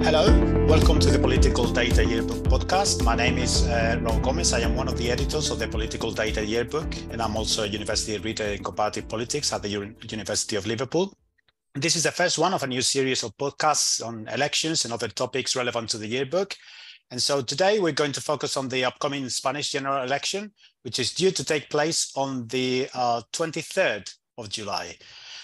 Hello, welcome to the Political Data Yearbook podcast. My name is Raul Gomez. I am one of the editors of the Political Data Yearbook, and I'm also a university reader in comparative politics at the University of Liverpool. This is the first one of a new series of podcasts on elections and other topics relevant to the yearbook. And so today we're going to focus on the upcoming Spanish general election, which is due to take place on the 23rd of July.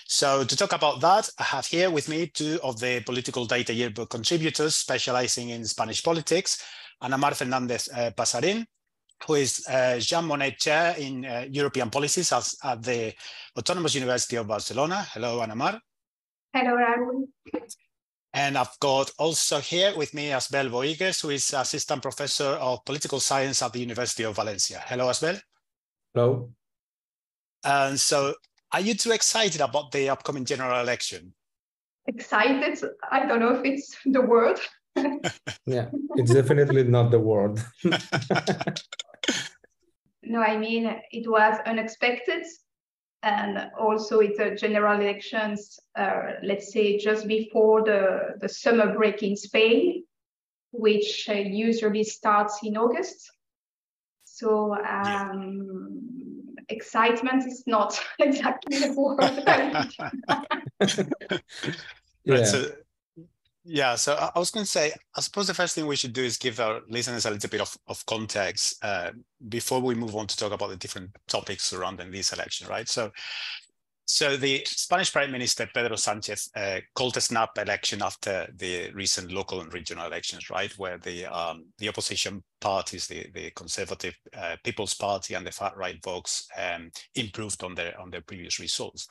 So to talk about that, I have here with me two of the Political Data Yearbook contributors specializing in Spanish politics, Ana Mar Fernández Pasarín, who is Jean Monnet Chair in European Policies at the Autonomous University of Barcelona. Hello, Ana Mar. Hello, Raul. And I've got also here with me Asbel Boigues, who is Assistant Professor of Political Science at the University of Valencia. Hello, Asbel. Hello. And so, are you too excited about the upcoming general election? Excited? I don't know if it's the word. Yeah, it's definitely not the word. No, I mean, it was unexpected. And also it's a general elections, let's say just before the summer break in Spain, which usually starts in August. So excitement is not exactly the word. So I was going to say, I suppose the first thing we should do is give our listeners a little bit of context before we move on to talk about the different topics surrounding this election, right? So the Spanish Prime Minister, Pedro Sánchez, called a snap election after the recent local and regional elections, right? Where the opposition parties, the Conservative People's Party and the far-right Vox improved on their previous results.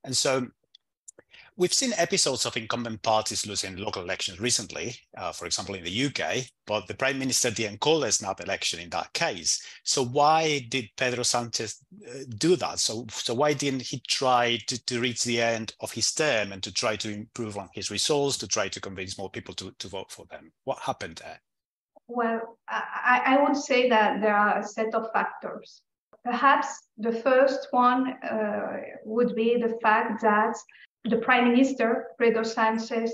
And so we've seen episodes of incumbent parties losing local elections recently, for example, in the UK, but the Prime Minister didn't call a snap election in that case. So why did Pedro Sánchez do that? So why didn't he try to reach the end of his term and to try to improve on his results, to try to convince more people to vote for them? What happened there? Well, I would say that there are a set of factors. Perhaps the first one would be the fact that the Prime Minister, Pedro Sánchez,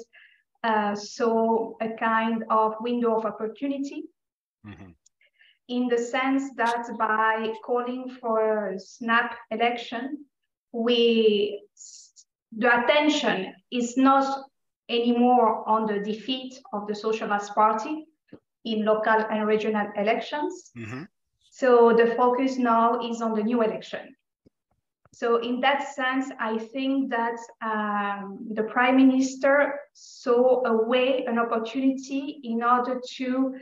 saw a kind of window of opportunity in the sense that by calling for a snap election, the attention is not anymore on the defeat of the Socialist Party in local and regional elections. So the focus now is on the new election. So in that sense, I think that the Prime Minister saw an opportunity in order to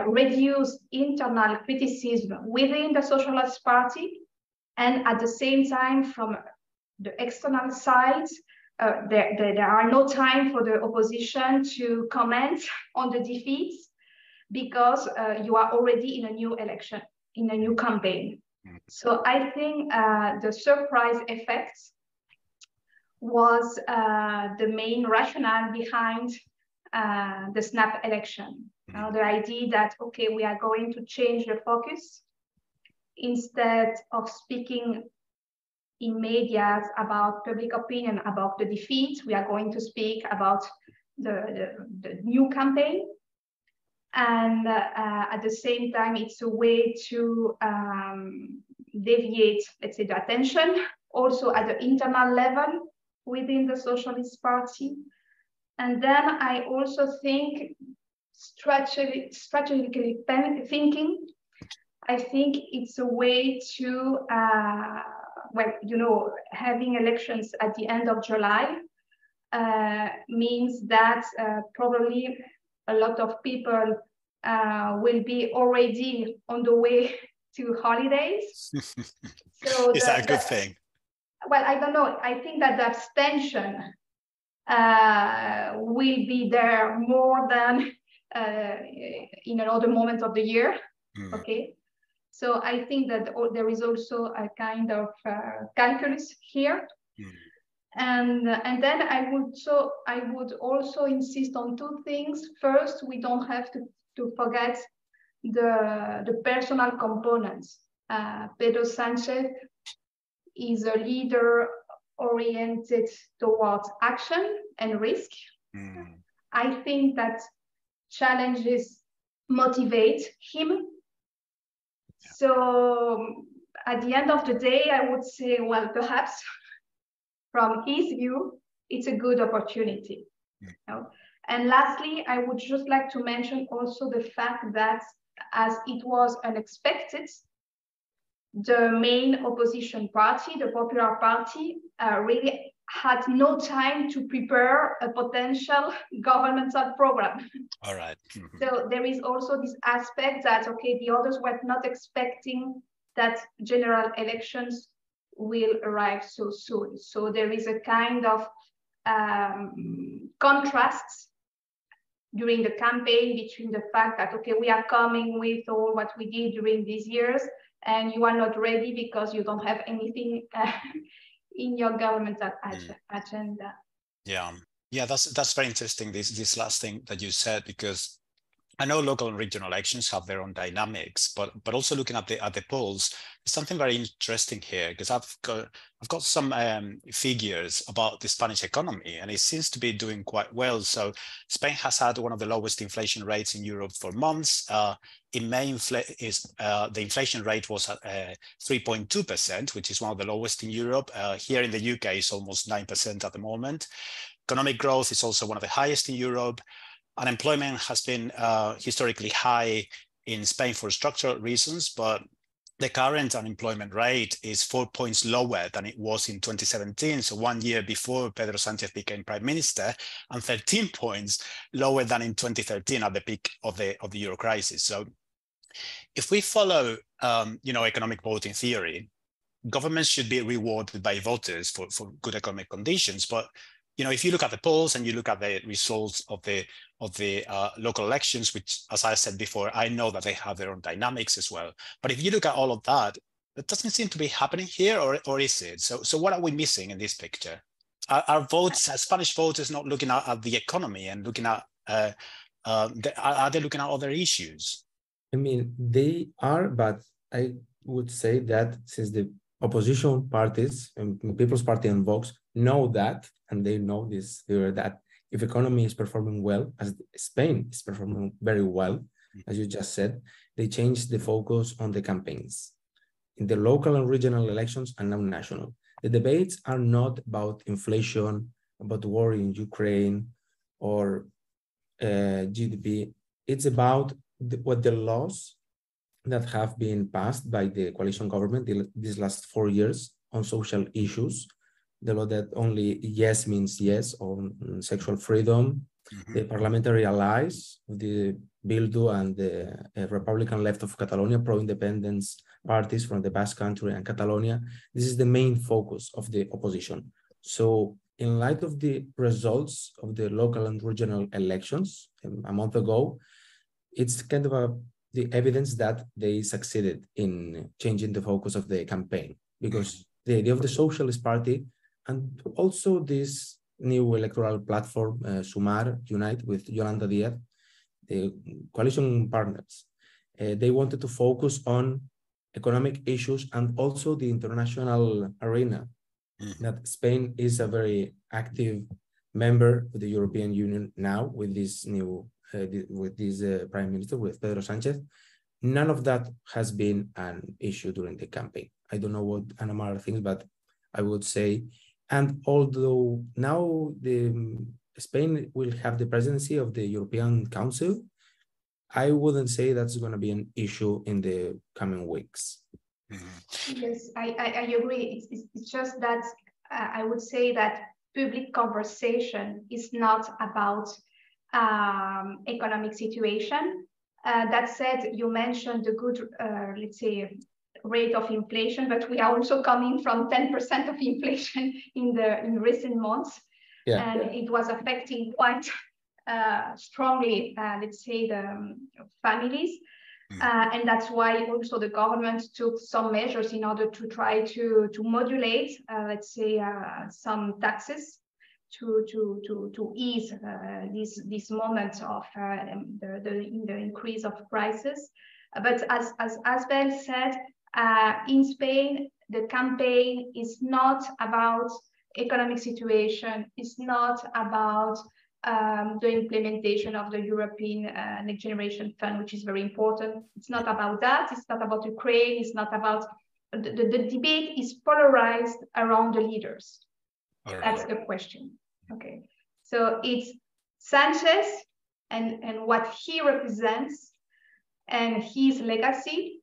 reduce internal criticism within the Socialist Party, and at the same time, from the external side, there are no time for the opposition to comment on the defeats because you are already in a new election, in a new campaign. So I think the surprise effect was the main rationale behind the snap election. The idea that, okay, we are going to change the focus. Instead of speaking in media about public opinion, about the defeat, we are going to speak about the new campaign. And at the same time, it's a way to deviate, let's say, the attention, also at the internal level within the Socialist Party. And then I also think, strategically thinking, I think it's a way to, having elections at the end of July means that probably a lot of people will be already on the way to holidays. So is that a good thing? Well, I don't know. I think that the abstention will be there more than in another moment of the year. Okay. So I think that there is also a kind of calculus here. And then I would also insist on two things. First, we don't have to forget the personal components. Pedro Sánchez is a leader oriented towards action and risk. I think that challenges motivate him. So at the end of the day, I would say, well, perhaps from his view, it's a good opportunity. You know? And lastly, I would just like to mention also the fact that as it was unexpected, the main opposition party, the Popular Party, really had no time to prepare a potential governmental program. All right. So there is also this aspect that, okay, the others were not expecting that general elections will arrive so soon. So there is a kind of contrast during the campaign between the fact that, okay, we are coming with all what we did during these years, and you are not ready because you don't have anything in your governmental agenda. Yeah, that's very interesting, this last thing that you said, because I know local and regional elections have their own dynamics, but also looking at the polls, there's something very interesting here, because I've got some figures about the Spanish economy, and it seems to be doing quite well. So Spain has had one of the lowest inflation rates in Europe for months. In May, the inflation rate was at 3.2%, which is one of the lowest in Europe. Here in the UK, it's almost 9% at the moment. Economic growth is also one of the highest in Europe. Unemployment has been historically high in Spain for structural reasons, but the current unemployment rate is 4 points lower than it was in 2017, so 1 year before Pedro Sanchez became prime minister, and 13 points lower than in 2013 at the peak of the Euro crisis. So if we follow economic voting theory, governments should be rewarded by voters for good economic conditions. But if you look at the polls and you look at the results of the local elections, which, as I said before, I know that they have their own dynamics as well. But if you look at all of that, that doesn't seem to be happening here, or is it? So what are we missing in this picture? Are Spanish voters not looking at the economy and looking at, are they looking at other issues? I mean, they are, but I would say that since the opposition parties, and People's Party and Vox, know that, and they know this theory, that if economy is performing well, as Spain is performing very well, as you just said, they change the focus on the campaigns in the local and regional elections and now national. The debates are not about inflation, about the war in Ukraine, or GDP. It's about what the laws that have been passed by the coalition government these last 4 years on social issues. The law that only yes means yes on sexual freedom, the parliamentary allies, the Bildu and the Republican left of Catalonia, pro-independence parties from the Basque Country and Catalonia. This is the main focus of the opposition. So in light of the results of the local and regional elections a month ago, it's kind of the evidence that they succeeded in changing the focus of the campaign, because the idea of the Socialist Party and also this new electoral platform, Sumar, Unite, with Yolanda Díaz, the coalition partners, they wanted to focus on economic issues and also the international arena, that Spain is a very active member of the European Union now with this new Prime Minister, with Pedro Sanchez. None of that has been an issue during the campaign. I don't know what Ana Mar thinks, but I would say, and although now Spain will have the presidency of the European Council, I wouldn't say that's going to be an issue in the coming weeks. Yes, I agree. It's just that I would say that public conversation is not about economic situation. That said, you mentioned the good, let's say, rate of inflation, but we are also coming from 10% of inflation in recent months, and it was affecting quite strongly, let's say, the families. And that's why also the government took some measures in order to try to modulate, let's say, some taxes to ease this moment of the increase of prices. But as Asbel said, in Spain, the campaign is not about economic situation is not about the implementation of the European Next Generation Fund, which is very important. It's not about that. It's not about Ukraine. It's not about the debate is polarized around the leaders. Right. That's the question. Okay, so it's Sanchez and what he represents and his legacy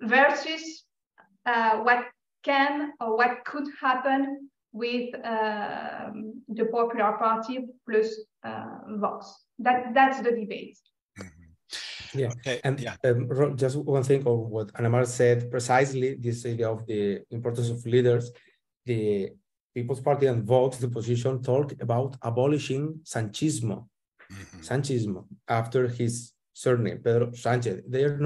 versus what can or what could happen with the Popular Party plus Vox. That's the debate. Yeah, okay. And just one thing of what Ana Mar said, precisely this idea of the importance of leaders, the People's Party and Vox, the opposition, talked about abolishing Sanchismo, Sanchismo, after his surname, Pedro Sanchez. Their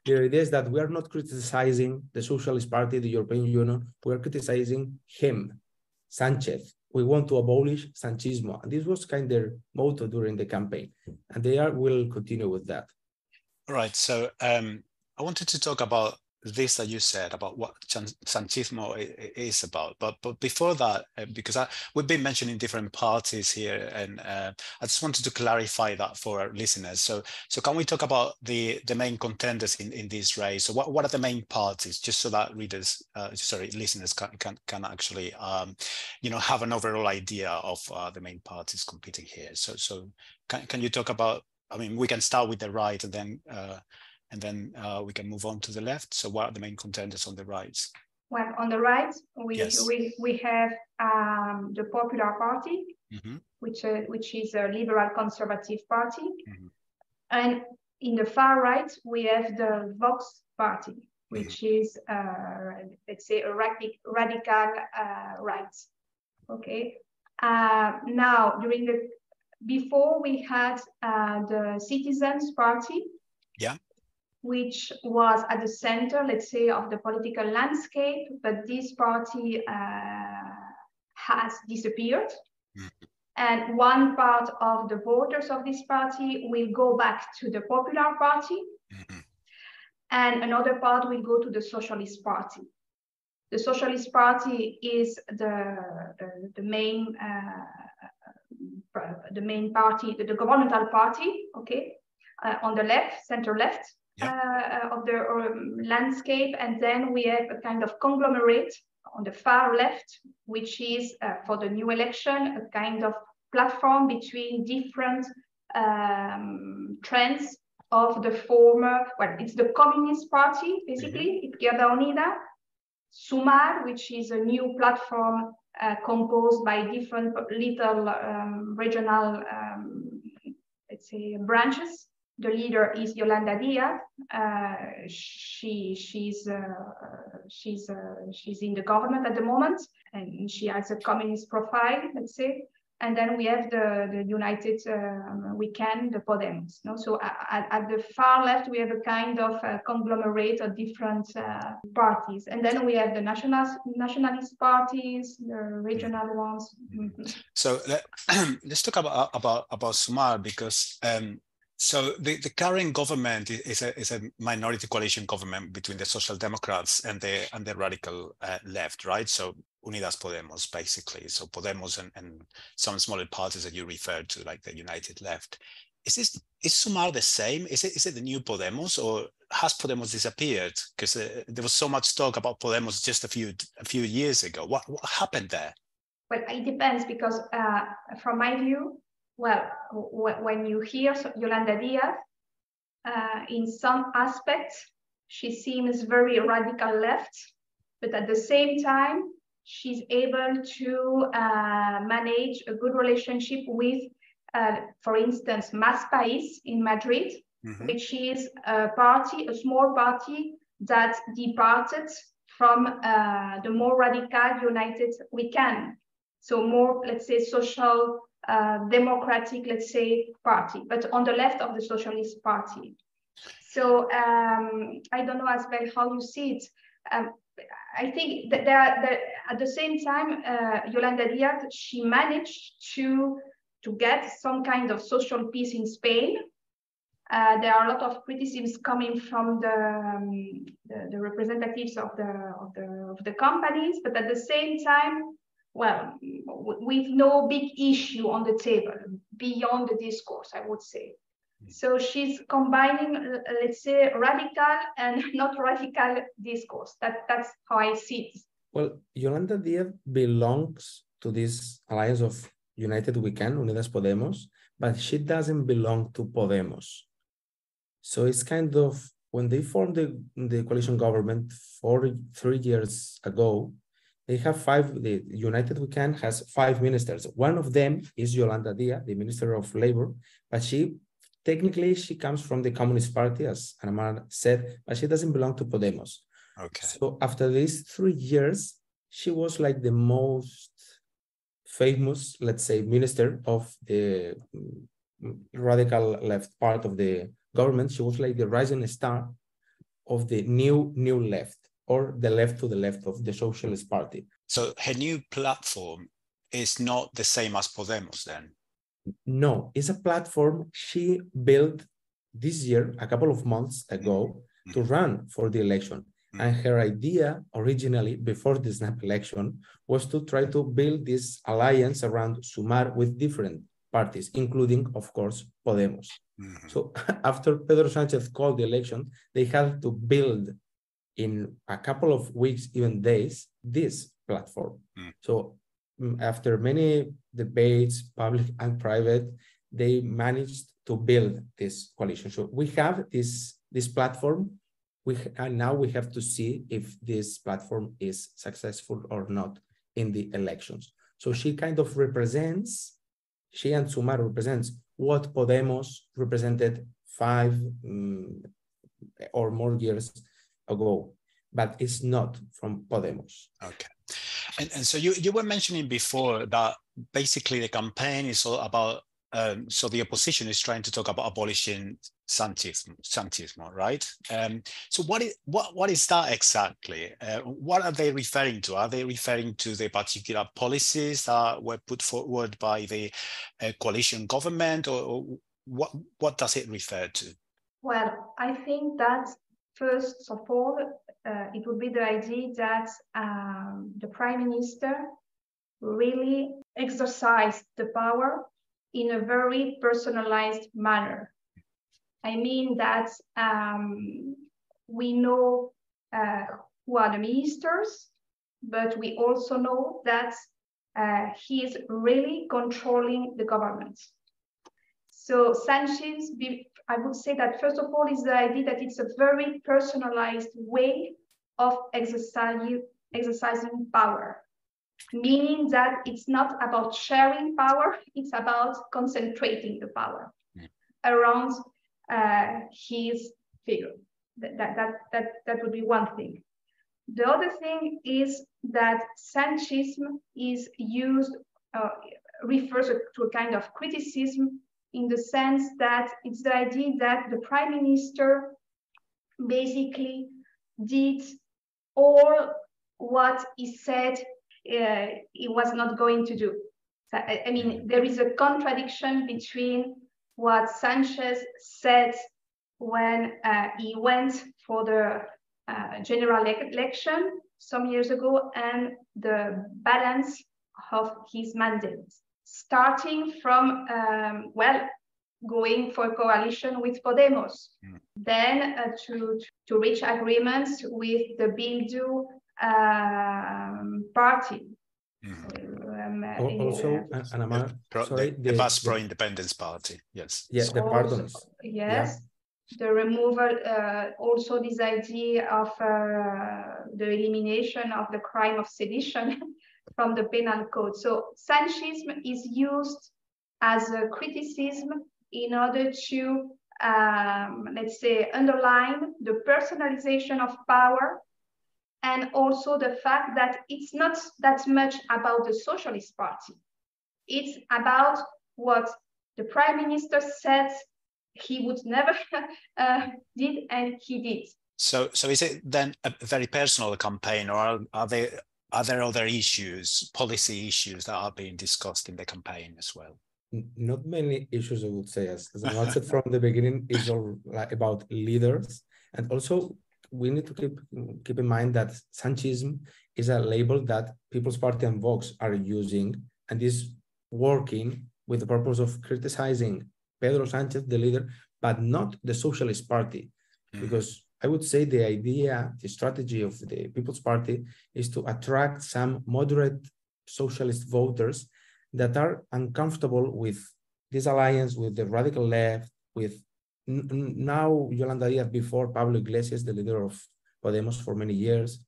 idea is that we are not criticizing the Socialist Party, the European Union, we are criticizing him, Sanchez. We want to abolish Sanchismo. And this was kind of their motto during the campaign. And they will continue with that. All right, so I wanted to talk about this that you said about what Sanchismo is about, but before that, because we've been mentioning different parties here, and I just wanted to clarify that for our listeners. So can we talk about the main contenders in this race? So what are the main parties, just so that listeners can actually have an overall idea of the main parties competing here. So can you talk about? I mean, we can start with the right, and then we can move on to the left. So what are the main contenders on the right? Well, on the right, we have the Popular Party, which is a liberal conservative party. And in the far right, we have the Vox Party, which is, let's say, a radical right. Okay. Now, before we had the Citizens Party, which was at the center, let's say, of the political landscape, but this party has disappeared. And one part of the voters of this party will go back to the Popular Party, and another part will go to the Socialist Party. The Socialist Party is the main party, the governmental party, okay, on the left, center left of the landscape. And then we have a kind of conglomerate on the far left, which is for the new election, a kind of platform between different trends of the former, well, it's the Communist Party, basically, Izquierda Unida, Sumar, which is a new platform composed by different little regional, let's say, branches. The leader is Yolanda Díaz. She's in the government at the moment, and she has a communist profile, let's say. And then we have the United Weekend, the Podemos. No? So at the far left, we have a kind of conglomerate of different parties. And then we have the nationalist parties, the regional ones. So let's talk about Sumar, because so the current government is a minority coalition government between the Social Democrats and the radical left, right? So Unidas Podemos, basically. So Podemos and some smaller parties that you referred to, like the United Left. Is Sumar the same? Is it the new Podemos, or has Podemos disappeared? Because there was so much talk about Podemos just a few years ago. What happened there? Well, it depends, because from my view, well, when you hear Yolanda Díaz, in some aspects, she seems very radical left, but at the same time, she's able to manage a good relationship with, for instance, Más País in Madrid, which is a small party that departed from the more radical United Weekend. So more, let's say, social, democratic, let's say, party, but on the left of the Socialist Party. So I don't know as well how you see it. I think that at the same time, Yolanda Díaz, she managed to get some kind of social peace in Spain. There are a lot of criticisms coming from the representatives of the companies, but at the same time, well, with no big issue on the table beyond the discourse, I would say. So she's combining, let's say, radical and not radical discourse. That's how I see it. Well, Yolanda Díaz belongs to this alliance of United We Can, Unidas Podemos, but she doesn't belong to Podemos. So it's kind of, when they formed the coalition government 3 years ago, they have the United We Can has 5 ministers. One of them is Yolanda Díaz, the Minister of Labor, but technically she comes from the Communist Party, as Ana Mar said, but she doesn't belong to Podemos. Okay. So after these 3 years, she was like the most famous, let's say, minister of the radical left part of the government. She was like the rising star of the new left, or the left to the left of the Socialist Party. So her new platform is not the same as Podemos then? No, it's a platform she built this year, a couple of months ago, to run for the election. And her idea originally, before the snap election, was to try to build this alliance around Sumar with different parties, including, of course, Podemos. So after Pedro Sánchez called the election, they had to build in a couple of weeks, even days, this platform. So after many debates, public and private, they managed to build this coalition. So we have this platform. And now we have to see if this platform is successful or not in the elections. So she kind of represents, she and Sumar represents what Podemos represented 5 or more years ago, but it's not from Podemos. Okay. And so you were mentioning before that basically the campaign is all about, so the opposition is trying to talk about abolishing Sanchismo, right? So what is that exactly? What are they referring to? Are they referring to the particular policies that were put forward by the coalition government, or what does it refer to? Well, I think that first of all, it would be the idea that the Prime Minister really exercised the power in a very personalized manner. I mean that we know who are the ministers, but we also know that he is really controlling the government. So Sanchez, I would say that first of all is the idea that it's a very personalized way of exercising power, meaning that it's not about sharing power, it's about concentrating the power around his figure. That would be one thing. The other thing is that Sanchism is used, refers to a kind of criticism, in the sense that it's the idea that the Prime Minister basically did all what he said he was not going to do. So, I mean, there is a contradiction between what Sanchez said when he went for the general election some years ago, and the balance of his mandate, starting from, going for a coalition with Podemos, then to reach agreements with the Bildu party. Also, Ana Mar, the Basque Pro-Independence Party, yes. Yes, the pardons. Yes, yeah. The removal, also this idea of the elimination of the crime of sedition from the penal code. So Sanchism is used as a criticism in order to, let's say, underline the personalization of power, and also the fact that it's not that much about the Socialist Party. It's about what the Prime Minister said he would never did, and he did. So is it then a very personal campaign, or are there other issues, policy issues that are being discussed in the campaign as well? Not many issues, I would say. As I said from the beginning, is all about leaders. And also, we need to keep in mind that Sanchism is a label that People's Party and Vox are using, and is working with the purpose of criticizing Pedro Sanchez, the leader, but not the Socialist Party. Because I would say the idea, the strategy of the People's Party is to attract some moderate socialist voters that are uncomfortable with this alliance with the radical left, with now Yolanda Díaz, before Pablo Iglesias, the leader of Podemos for many years,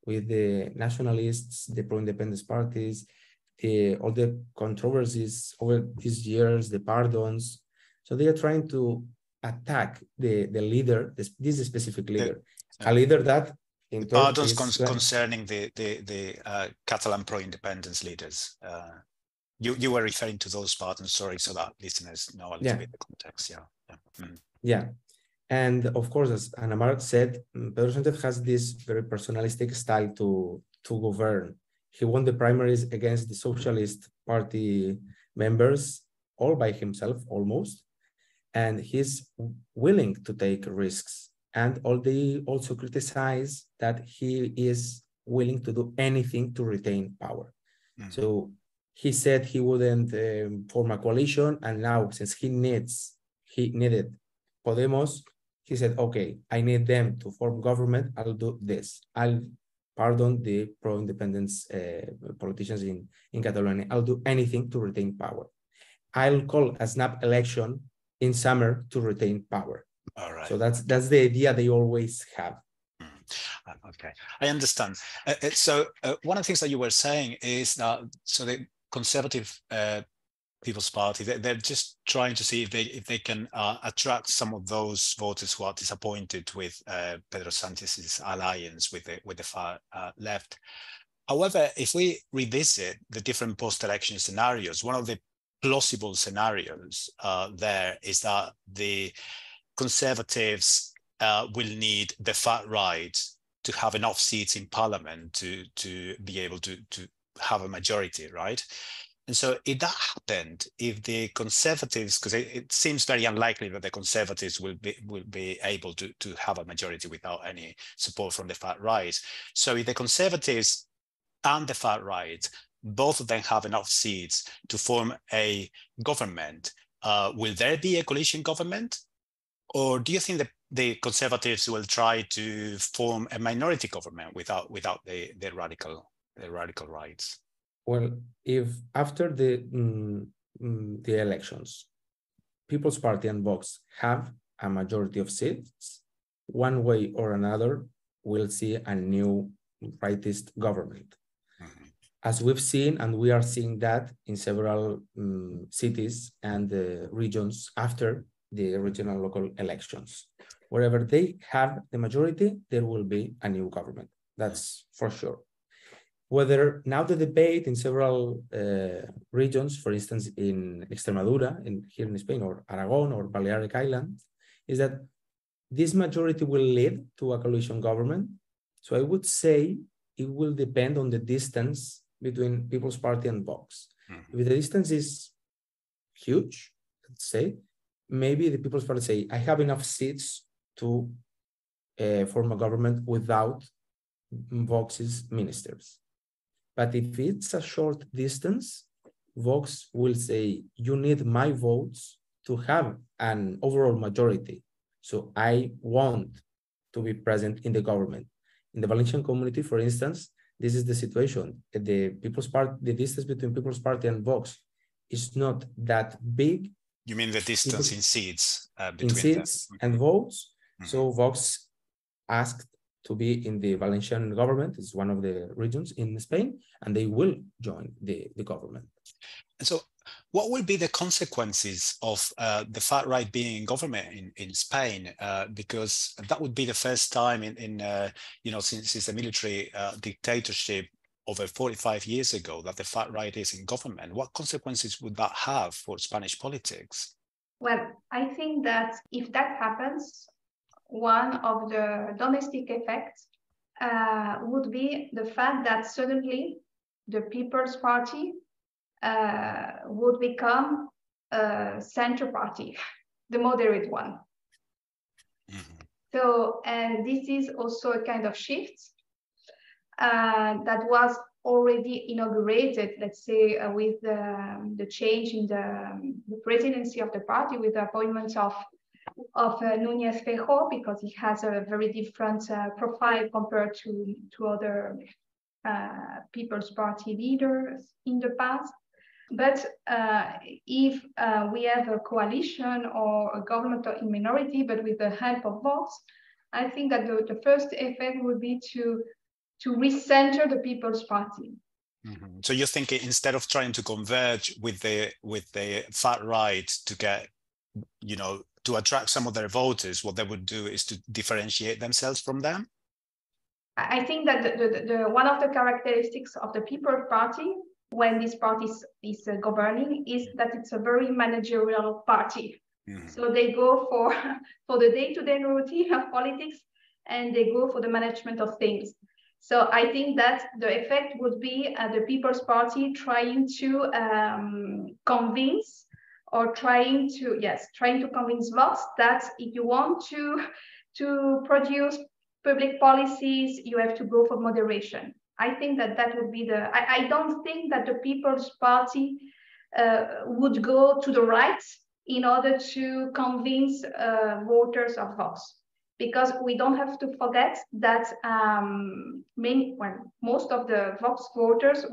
with the nationalists, the pro-independence parties, all the controversies over these years, the pardons. So they are trying to attack the leader, this specific leader, a leader that in pardons concerning the Catalan pro-independence leaders. You were referring to those pardons, sorry, so that listeners know a little bit the context. Yeah. And of course, as Ana Mar said, Pedro Sánchez has this very personalistic style to govern. He won the primaries against the Socialist Party members all by himself, almost. And he's willing to take risks. And they also criticize that he is willing to do anything to retain power. So he said he wouldn't form a coalition. And now, since he needed Podemos, he said, okay, I need them to form government. I'll do this. I'll pardon the pro-independence politicians in Catalonia. I'll do anything to retain power. I'll call a snap election in summer to retain power. All right. So that's the idea they always have. Okay, I understand. So one of the things that you were saying is that the Conservative People's Party, they're just trying to see if they can attract some of those voters who are disappointed with Pedro Sanchez's alliance with the far left. However, if we revisit the different post-election scenarios, one of the plausible scenarios there is that the Conservatives will need the far right to have enough seats in Parliament to be able to have a majority, right? And so if that happened, if the Conservatives, because it seems very unlikely that the Conservatives will be able to have a majority without any support from the far right. So if the Conservatives and the far right, both of them have enough seats to form a government, will there be a coalition government? Or do you think that the Conservatives will try to form a minority government without the radical rights? Well, if after the elections, People's Party and Vox have a majority of seats, one way or another, we'll see a new rightist government. As we've seen, and we are seeing that in several cities and regions after the regional local elections. Wherever they have the majority, there will be a new government. That's for sure. Whether now the debate in several regions, for instance, in Extremadura, here in Spain, or Aragon, or Balearic Islands, is that this majority will lead to a coalition government. So I would say it will depend on the distance between People's Party and Vox. If the distance is huge, let's say, maybe the People's Party say, I have enough seats to form a government without Vox's ministers. But if it's a short distance, Vox will say, you need my votes to have an overall majority. So I want to be present in the government. In the Valencian community, for instance, this is the situation. The distance between People's Party and Vox is not that big. You mean the distance in seats between in seats them? and votes. So Vox asked to be in the Valencian government. It's one of the regions in Spain, and they will join the government. And so what will be the consequences of the far right being in government in Spain? Because that would be the first time since the military dictatorship over 45 years ago that the far right is in government. What consequences would that have for Spanish politics? Well, I think that if that happens, one of the domestic effects would be the fact that suddenly the People's Party would become a center party, the moderate one. So, and this is also a kind of shift that was already inaugurated, let's say, with the change in the presidency of the party, with the appointment of Núñez Feijóo, because he has a very different profile compared to other People's Party leaders in the past. But if we have a coalition or a government in minority, but with the help of Vox, I think that the first effect would be to recenter the People's Party. Mm-hmm. So you think instead of trying to converge with the far right to get, you know, to attract some of their voters, what they would do is to differentiate themselves from them? I think that the one of the characteristics of the People's Party, when this party is governing, is that it's a very managerial party. Mm-hmm. So they go for the day-to-day routine of politics, and they go for the management of things. So I think that the effect would be the People's Party trying to convince, or trying to convince Vox that if you want to produce public policies, you have to go for moderation. I think that would be I don't think that the People's Party would go to the right in order to convince voters of Vox, because we don't have to forget that most of the Vox voters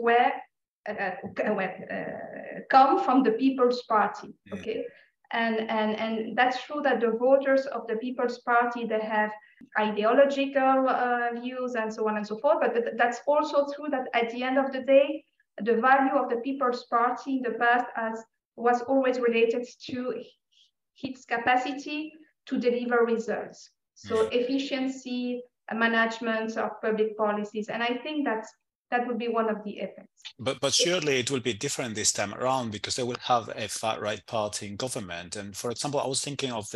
come from the People's Party, okay? And that's true that the voters of the People's Party, they have ideological views and so on and so forth, but that's also true that at the end of the day, the value of the People's Party in the past was always related to its capacity to deliver results. So efficiency, management of public policies, and I think that would be one of the effects. But surely it will be different this time around, because they will have a far-right party in government. And for example, I was thinking of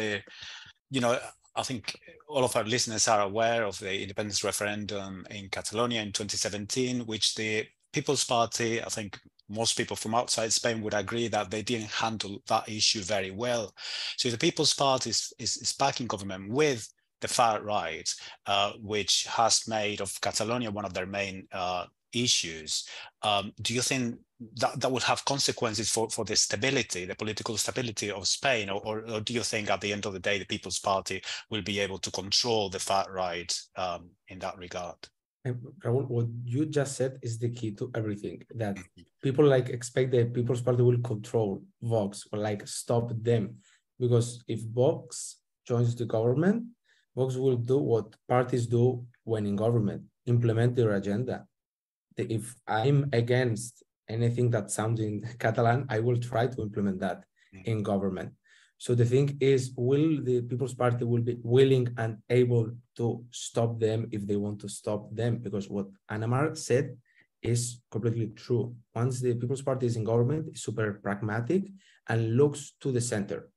I think all of our listeners are aware of the independence referendum in Catalonia in 2017, which the People's Party, I think most people from outside Spain would agree that they didn't handle that issue very well. So the People's Party is back in government with the far right, which has made of Catalonia one of their main issues. Do you think that would have consequences for the stability, the political stability of Spain, or do you think at the end of the day the People's Party will be able to control the far right in that regard? Raúl, what you just said is the key to everything. That people expect the People's Party will control Vox or stop them, because if Vox joins the government, Vox will do what parties do when in government: implement their agenda. If I'm against anything that sounds in Catalan, I will try to implement that in government. So the thing is, will the People's Party will be willing and able to stop them if they want to stop them? Because what Ana Mar said is completely true. Once the People's Party is in government, it's super pragmatic and looks to the center.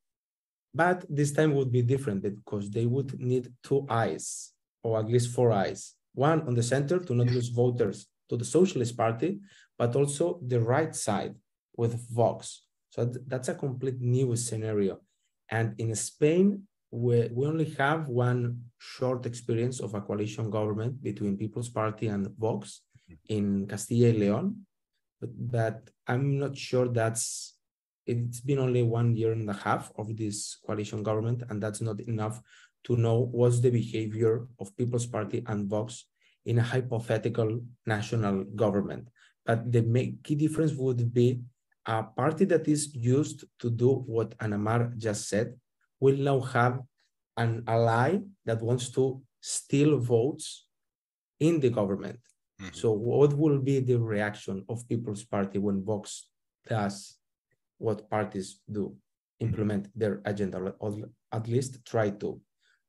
But this time would be different, because they would need 2 eyes, or at least 4 eyes. One on the center to not lose voters to the Socialist Party, but also the right side with Vox. So that's a complete new scenario. And in Spain, we only have one short experience of a coalition government between People's Party and Vox in Castilla y León, but I'm not sure it's been only 1.5 years of this coalition government, and that's not enough to know what's the behavior of People's Party and Vox in a hypothetical national government. But the key difference would be a party that is used to do what Ana Mar just said will now have an ally that wants to steal votes in the government. So what will be the reaction of People's Party when Vox does what parties do, implement their agenda, or at least try to?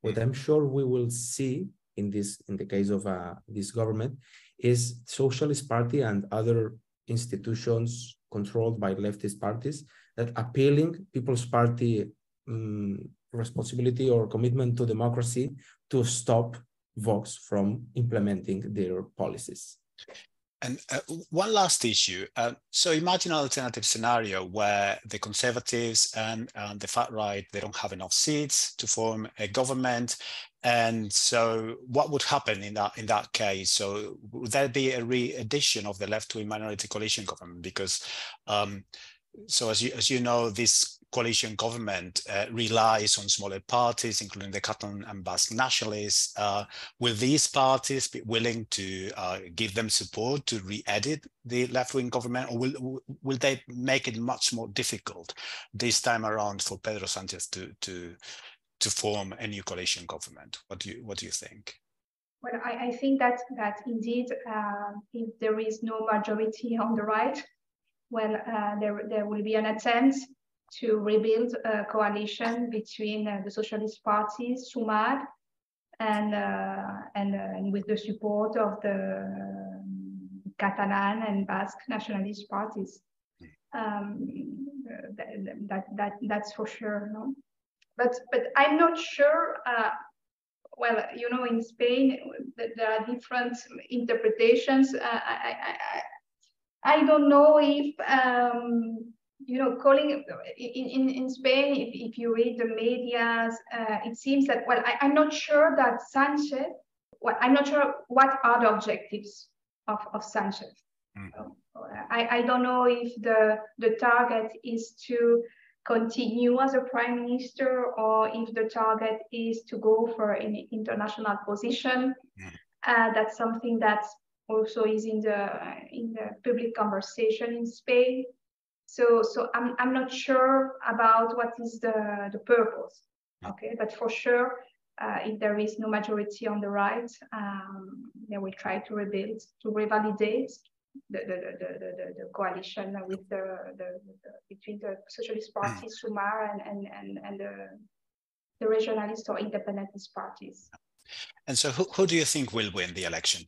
What I'm sure we will see in the case of this government is Socialist Party and other institutions controlled by leftist parties that appealing People's Party responsibility or commitment to democracy to stop Vox from implementing their policies. And one last issue. So imagine an alternative scenario where the Conservatives and the far right, they don't have enough seats to form a government, And so what would happen in that case? So would there be a re-edition of the left-wing minority coalition government? Because so as you know, this coalition government relies on smaller parties, including the Catalan and Basque nationalists. Will these parties be willing to give them support to re-edit the left-wing government, or will they make it much more difficult this time around for Pedro Sanchez to form a new coalition government? What do you think? Well, I think that indeed, if there is no majority on the right, well, there will be an attempt to rebuild a coalition between the socialist parties, Sumar, and with the support of the Catalan and Basque nationalist parties. That's for sure, no? But I'm not sure. Well, you know, in Spain there are different interpretations. I don't know if you know, calling in Spain, if you read the medias, it seems that, well, I'm not sure that Sanchez. Well, I'm not sure what are the objectives of Sanchez. Mm-hmm. I don't know if the target is to continue as a prime minister, or if the target is to go for an international position. That's something that also is in the public conversation in Spain. So I'm not sure about what is the purpose. Okay, but for sure, if there is no majority on the right, they will try to rebuild, to revalidate the coalition with between the socialist parties, Sumar, and the regionalist or independentist parties. And so, who do you think will win the election?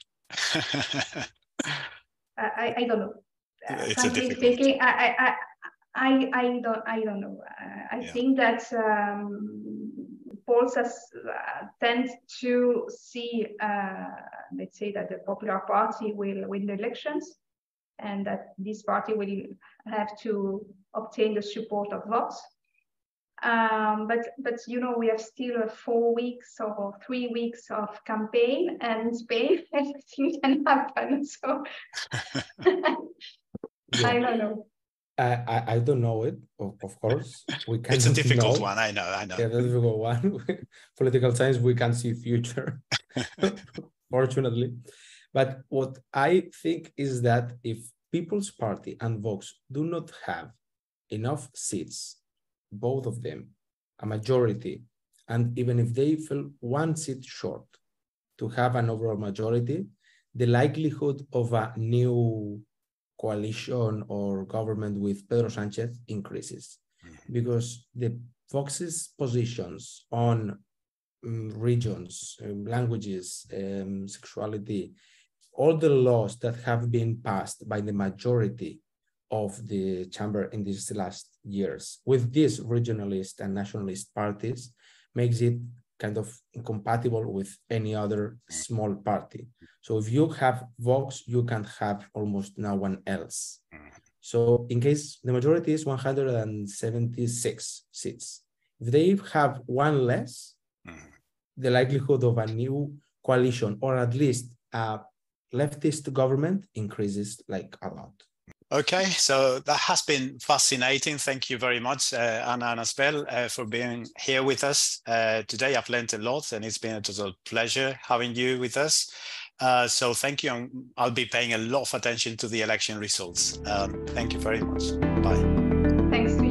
I don't know. Frankly speaking, I don't know. I think that polls tend to see, let's say, that the Popular Party will win the elections, and that this party will have to obtain the support of Vox. But you know, we have still 4 weeks or 3 weeks of campaign, and in Spain anything can happen. So yeah. I don't know. I don't know it, of course. We can. It's a difficult one, I know. Yeah, the difficult one. Political science, we can see future, fortunately. But what I think is that if People's Party and Vox do not have enough seats, both of them, a majority, and even if they fell 1 seat short to have an overall majority, the likelihood of a new coalition or government with Pedro Sanchez increases, because the Vox's positions on regions, languages, sexuality, all the laws that have been passed by the majority of the chamber in these last years with these regionalist and nationalist parties makes it kind of incompatible with any other small party. So if you have Vox, you can have almost no one else. So in case the majority is 176 seats, if they have one less, the likelihood of a new coalition or at least a leftist government increases like a lot. Okay, so that has been fascinating. Thank you very much, Anna and Asbel, for being here with us today. I've learned a lot, and it's been a total pleasure having you with us. So thank you, and I'll be paying a lot of attention to the election results. Thank you very much. Bye. Thanks.